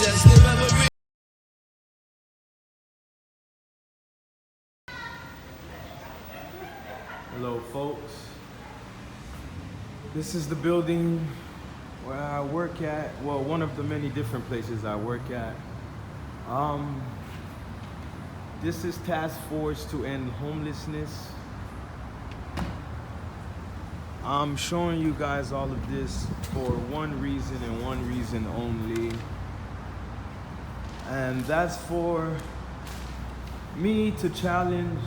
just the memory. Hello folks, this is the building where I work at, well, one of the many different places I work at. This is Task Force to End Homelessness. I'm showing you guys all of this for one reason and one reason only, and that's for me to challenge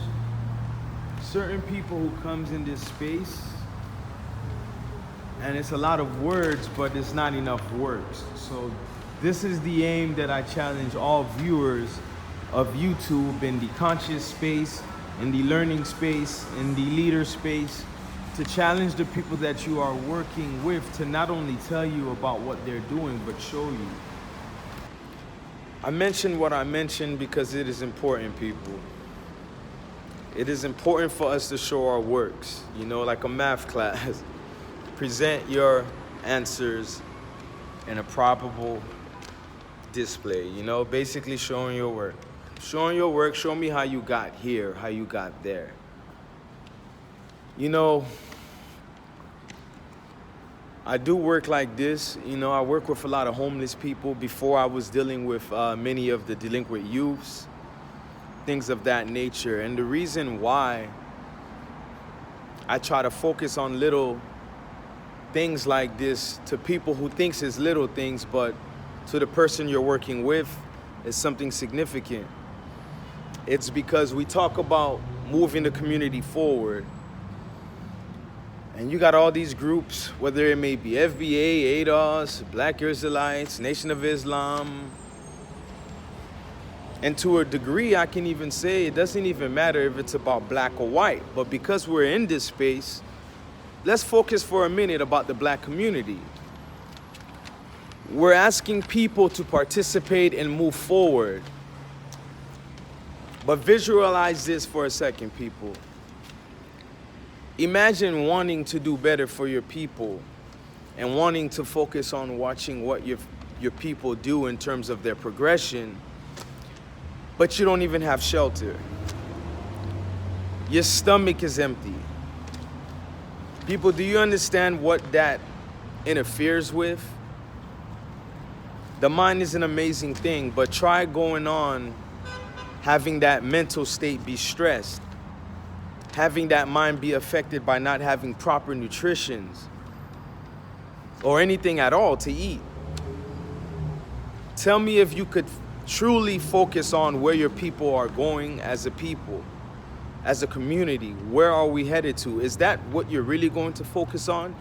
certain people who comes in this space, and it's a lot of words, but it's not enough works. So this is the aim that I challenge all viewers of YouTube in the conscious space, in the learning space, in the leader space, to challenge the people that you are working with to not only tell you about what they're doing, but show you. I mentioned what I mentioned because it is important, people. It is important for us to show our works, you know, like a math class. Present your answers in a probable display, you know, basically showing your work. Showing your work, show me how you got here, how you got there. You know, I do work like this. You know, I work with a lot of homeless people. Before I was dealing with many of the delinquent youths, things of that nature. And the reason why I try to focus on little things like this to people who thinks it's little things, but to the person you're working with is something significant. It's because we talk about moving the community forward. And you got all these groups, whether it may be FBA, ADOS, Black Israelites, Nation of Islam. And to a degree, I can even say it doesn't even matter if it's about black or white. But because we're in this space, let's focus for a minute about the black community. We're asking people to participate and move forward. But visualize this for a second, people. Imagine wanting to do better for your people and wanting to focus on watching what your people do in terms of their progression, but you don't even have shelter. Your stomach is empty. People, do you understand what that interferes with? The mind is an amazing thing, but try going on having that mental state be stressed, having that mind be affected by not having proper nutrition or anything at all to eat. Tell me if you could truly focus on where your people are going as a people, as a community. Where are we headed to? Is that what you're really going to focus on?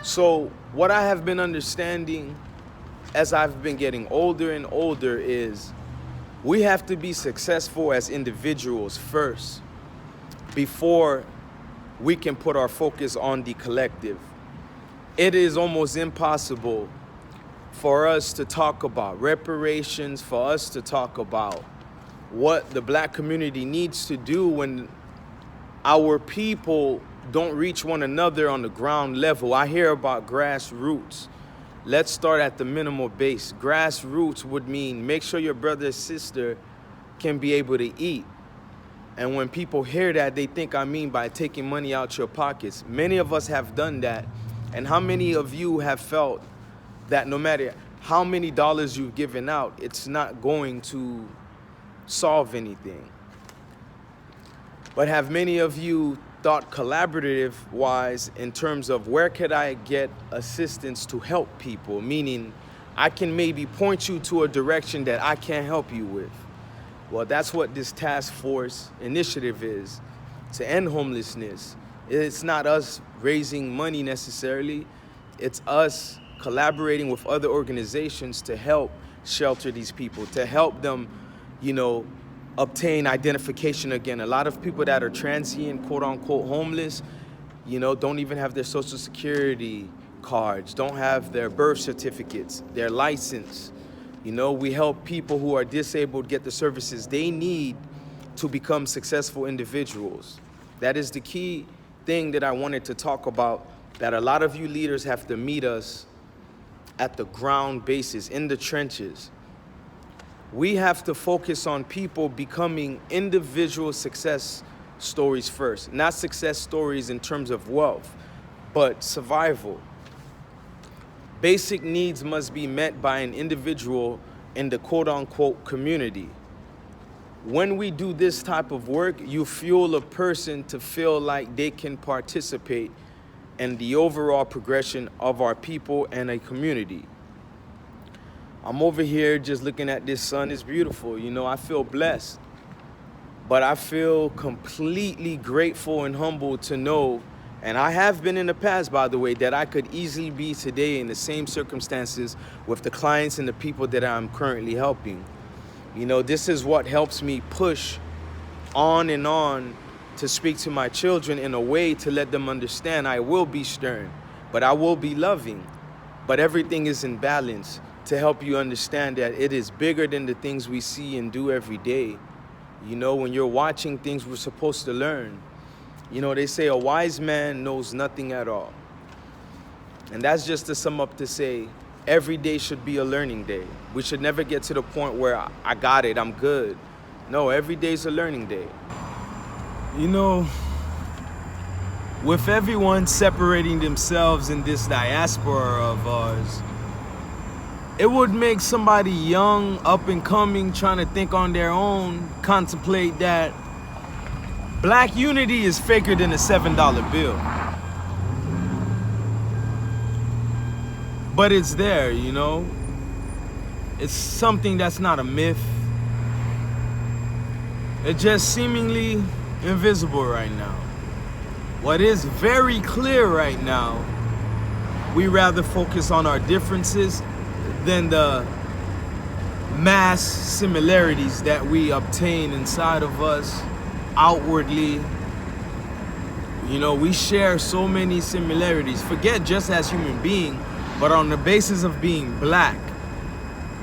So what I have been understanding as I've been getting older and older is we have to be successful as individuals first before we can put our focus on the collective. It is almost impossible for us to talk about reparations, for us to talk about what the black community needs to do when our people don't reach one another on the ground level. I hear about grassroots. Let's start at the minimal base. Grassroots would mean make sure your brother or sister can be able to eat. And when people hear that, they think I mean by taking money out your pockets. Many of us have done that. And how many of you have felt that no matter how many dollars you've given out, it's not going to solve anything? But have many of you thought collaborative-wise in terms of where could I get assistance to help people? Meaning, I can maybe point you to a direction that I can't help you with. Well, that's what this task force initiative is, to end homelessness. It's not us raising money necessarily. It's us collaborating with other organizations to help shelter these people, to help them, you know, obtain identification again. A lot of people that are transient, quote unquote, homeless, you know, don't even have their social security cards, don't have their birth certificates, their license. You know, we help people who are disabled get the services they need to become successful individuals. That is the key thing that I wanted to talk about, that a lot of you leaders have to meet us at the ground basis, in the trenches. We have to focus on people becoming individual success stories first. Not success stories in terms of wealth, but survival. Basic needs must be met by an individual in the quote-unquote community. When we do this type of work, you fuel a person to feel like they can participate in the overall progression of our people and a community. I'm over here just looking at this sun. It's beautiful. You know, I feel blessed. But I feel completely grateful and humbled to know, and I have been in the past, by the way, that I could easily be today in the same circumstances with the clients and the people that I'm currently helping. You know, this is what helps me push on and on to speak to my children in a way to let them understand I will be stern, but I will be loving. But everything is in balance to help you understand that it is bigger than the things we see and do every day. You know, when you're watching things we're supposed to learn, you know, they say a wise man knows nothing at all. And that's just to sum up to say, every day should be a learning day. We should never get to the point where I got it, I'm good. No, every day's a learning day. You know, with everyone separating themselves in this diaspora of ours, it would make somebody young, up and coming, trying to think on their own, contemplate that black unity is faker than a $7 bill. But it's there, you know? It's something that's not a myth. It's just seemingly invisible right now. What is very clear right now, we rather focus on our differences than the mass similarities that we obtain inside of us outwardly. You know, we share so many similarities. Forget just as human beings, but on the basis of being black,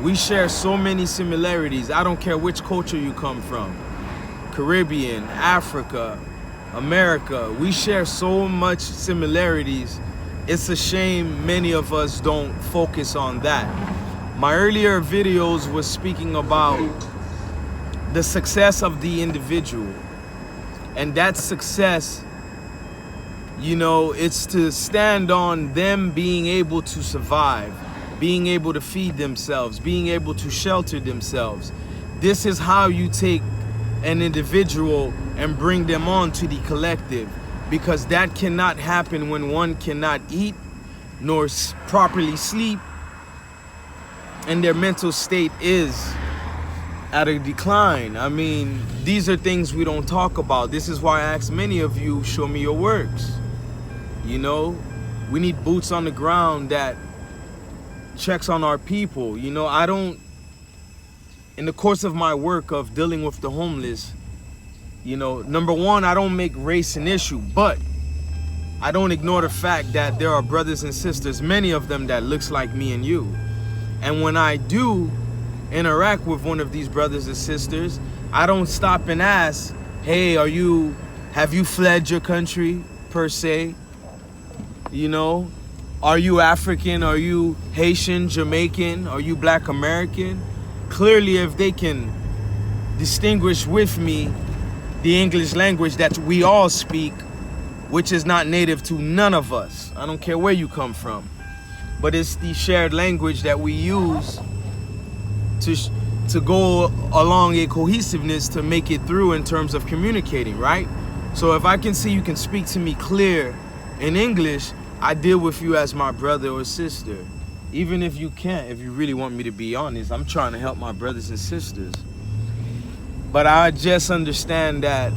we share so many similarities. I don't care which culture you come from. Caribbean, Africa, America, we share so much similarities. It's a shame many of us don't focus on that. My earlier videos was speaking about the success of the individual. And that success, you know, it's to stand on them being able to survive, being able to feed themselves, being able to shelter themselves. This is how you take an individual and bring them on to the collective, because that cannot happen when one cannot eat nor properly sleep and their mental state is at a decline. I mean, these are things we don't talk about. This is why I ask many of you, show me your works. You know, we need boots on the ground that checks on our people. You know, in the course of my work of dealing with the homeless, you know, number one, I don't make race an issue, but I don't ignore the fact that there are brothers and sisters, many of them that looks like me and you. And when I do interact with one of these brothers and sisters, I don't stop and ask, hey, have you fled your country per se? You know, are you African? Are you Haitian, Jamaican? Are you Black American? Clearly, if they can distinguish with me the English language that we all speak, which is not native to none of us. I don't care where you come from. But it's the shared language that we use to go along a cohesiveness to make it through in terms of communicating, right? So if I can see you can speak to me clear in English, I deal with you as my brother or sister. Even if you can't, if you really want me to be honest, I'm trying to help my brothers and sisters. But I just understand that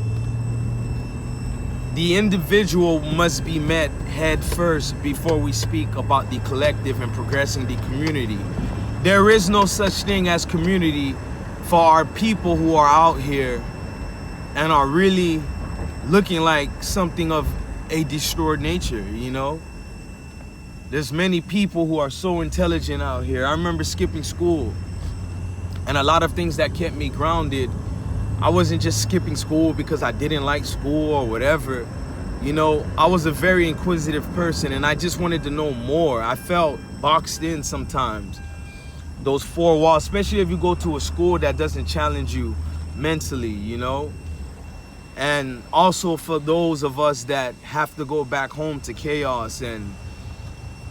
the individual must be met head first before we speak about the collective and progressing the community. There is no such thing as community for our people who are out here and are really looking like something of a destroyed nature, you know? There's many people who are so intelligent out here. I remember skipping school, and a lot of things that kept me grounded. I wasn't just skipping school because I didn't like school or whatever. You know, I was a very inquisitive person and I just wanted to know more. I felt boxed in sometimes. those four walls, especially if you go to a school that doesn't challenge you mentally, you know. And also for those of us that have to go back home to chaos and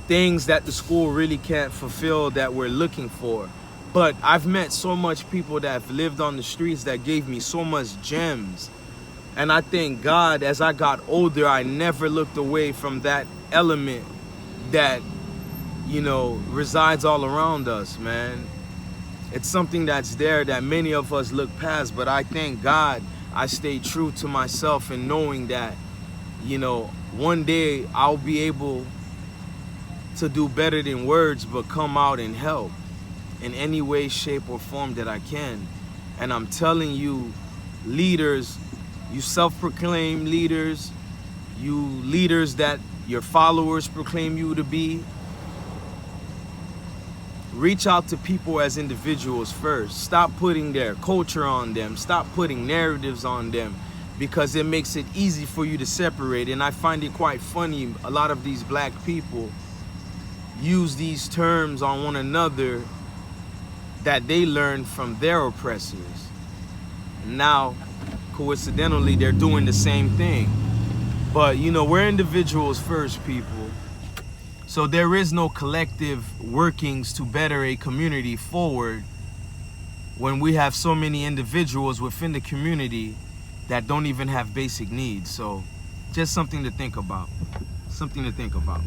things that the school really can't fulfill that we're looking for. But I've met so much people that have lived on the streets that gave me so much gems. And I thank God, as I got older, I never looked away from that element that, you know, resides all around us, man. It's something that's there that many of us look past, but I thank God I stayed true to myself in knowing that, you know, one day I'll be able to do better than words, but come out and help in any way, shape, or form that I can. And I'm telling you, leaders, you self-proclaimed leaders, you leaders that your followers proclaim you to be, reach out to people as individuals first. Stop putting their culture on them. Stop putting narratives on them, because it makes it easy for you to separate. And I find it quite funny, a lot of these black people use these terms on one another that they learned from their oppressors. Now, coincidentally, they're doing the same thing. But, you know, we're individuals first, people. So there is no collective workings to better a community forward when we have so many individuals within the community that don't even have basic needs. So just something to think about. Something to think about.